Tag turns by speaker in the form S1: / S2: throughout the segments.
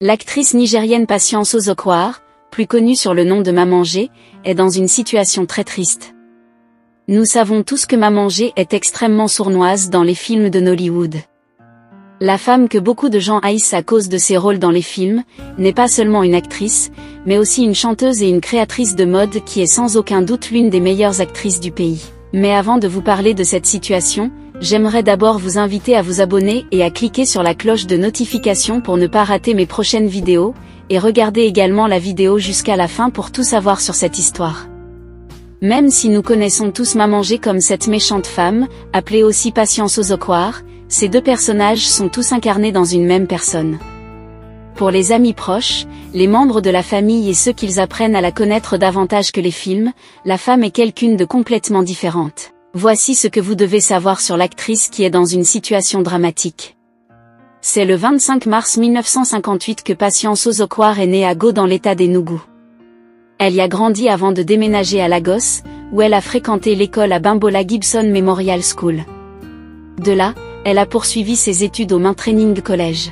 S1: L'actrice nigérienne Patience Ozokwar, plus connue sur le nom de Maman G, est dans une situation très triste. Nous savons tous que Maman G est extrêmement sournoise dans les films de Nollywood. La femme que beaucoup de gens haïssent à cause de ses rôles dans les films, n'est pas seulement une actrice, mais aussi une chanteuse et une créatrice de mode qui est sans aucun doute l'une des meilleures actrices du pays. Mais avant de vous parler de cette situation, j'aimerais d'abord vous inviter à vous abonner et à cliquer sur la cloche de notification pour ne pas rater mes prochaines vidéos, et regardez également la vidéo jusqu'à la fin pour tout savoir sur cette histoire. Même si nous connaissons tous Maman G comme cette méchante femme, appelée aussi Patience Ozokwar, ces deux personnages sont tous incarnés dans une même personne. Pour les amis proches, les membres de la famille et ceux qu'ils apprennent à la connaître davantage que les films, la femme est quelqu'une de complètement différente. Voici ce que vous devez savoir sur l'actrice qui est dans une situation dramatique. C'est le 25 mars 1958 que Patience Ozokwar est née à Go dans l'état d'Enugu. Elle y a grandi avant de déménager à Lagos, où elle a fréquenté l'école à Bimbola Gibson Memorial School. De là, elle a poursuivi ses études au Main Training College.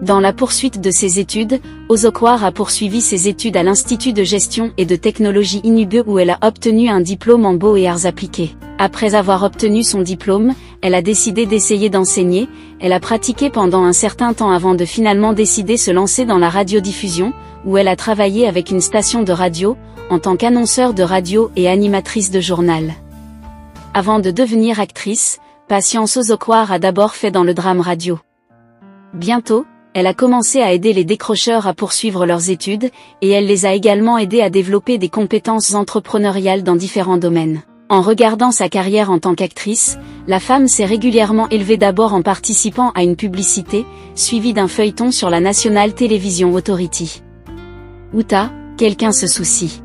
S1: Dans la poursuite de ses études, Ozokwar a poursuivi ses études à l'Institut de gestion et de technologie Enugu où elle a obtenu un diplôme en beaux et arts appliqués. Après avoir obtenu son diplôme, elle a décidé d'essayer d'enseigner, elle a pratiqué pendant un certain temps avant de finalement décider se lancer dans la radiodiffusion, où elle a travaillé avec une station de radio, en tant qu'annonceur de radio et animatrice de journal. Avant de devenir actrice, Patience Ozokwar a d'abord fait dans le drame radio. Bientôt, elle a commencé à aider les décrocheurs à poursuivre leurs études, et elle les a également aidés à développer des compétences entrepreneuriales dans différents domaines. En regardant sa carrière en tant qu'actrice, la femme s'est régulièrement élevée d'abord en participant à une publicité, suivie d'un feuilleton sur la National Television Authority. Outa, quelqu'un se soucie.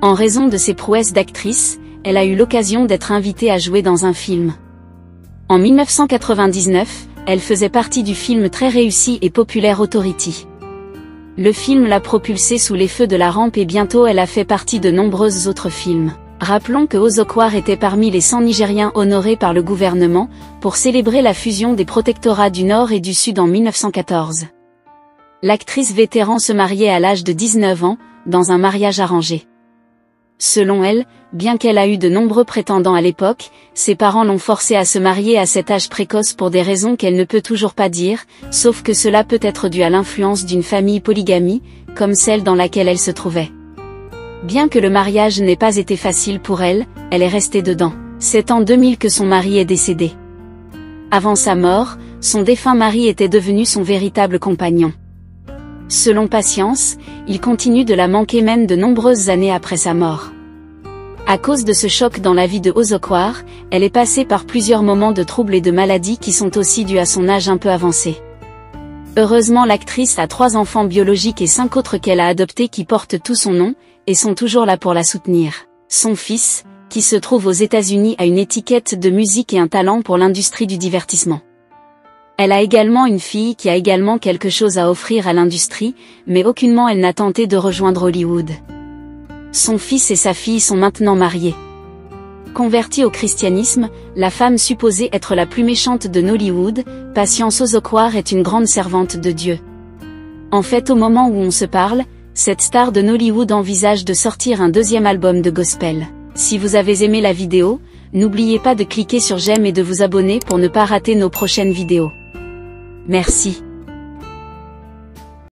S1: En raison de ses prouesses d'actrice, elle a eu l'occasion d'être invitée à jouer dans un film. En 1999, elle faisait partie du film très réussi et populaire Authority. Le film l'a propulsée sous les feux de la rampe et bientôt elle a fait partie de nombreux autres films. Rappelons que Ozokwar était parmi les 100 Nigériens honorés par le gouvernement, pour célébrer la fusion des protectorats du Nord et du Sud en 1914. L'actrice vétéran se mariait à l'âge de 19 ans, dans un mariage arrangé. Selon elle, bien qu'elle a eu de nombreux prétendants à l'époque, ses parents l'ont forcée à se marier à cet âge précoce pour des raisons qu'elle ne peut toujours pas dire, sauf que cela peut être dû à l'influence d'une famille polygamie, comme celle dans laquelle elle se trouvait. Bien que le mariage n'ait pas été facile pour elle, elle est restée dedans. C'est en 2000 que son mari est décédé. Avant sa mort, son défunt mari était devenu son véritable compagnon. Selon Patience, il continue de la manquer même de nombreuses années après sa mort. À cause de ce choc dans la vie de Ozokwar, elle est passée par plusieurs moments de troubles et de maladies qui sont aussi dus à son âge un peu avancé. Heureusement l'actrice a 3 enfants biologiques et 5 autres qu'elle a adoptés qui portent tout son nom, et sont toujours là pour la soutenir. Son fils, qui se trouve aux États-Unis, a une étiquette de musique et un talent pour l'industrie du divertissement. Elle a également une fille qui a également quelque chose à offrir à l'industrie, mais aucunement elle n'a tenté de rejoindre Hollywood. Son fils et sa fille sont maintenant mariés. Convertie au christianisme, la femme supposée être la plus méchante de Nollywood, Patience Ozokwar est une grande servante de Dieu. En fait, au moment où on se parle, cette star de Nollywood envisage de sortir un 2e album de gospel. Si vous avez aimé la vidéo, n'oubliez pas de cliquer sur j'aime et de vous abonner pour ne pas rater nos prochaines vidéos. Merci.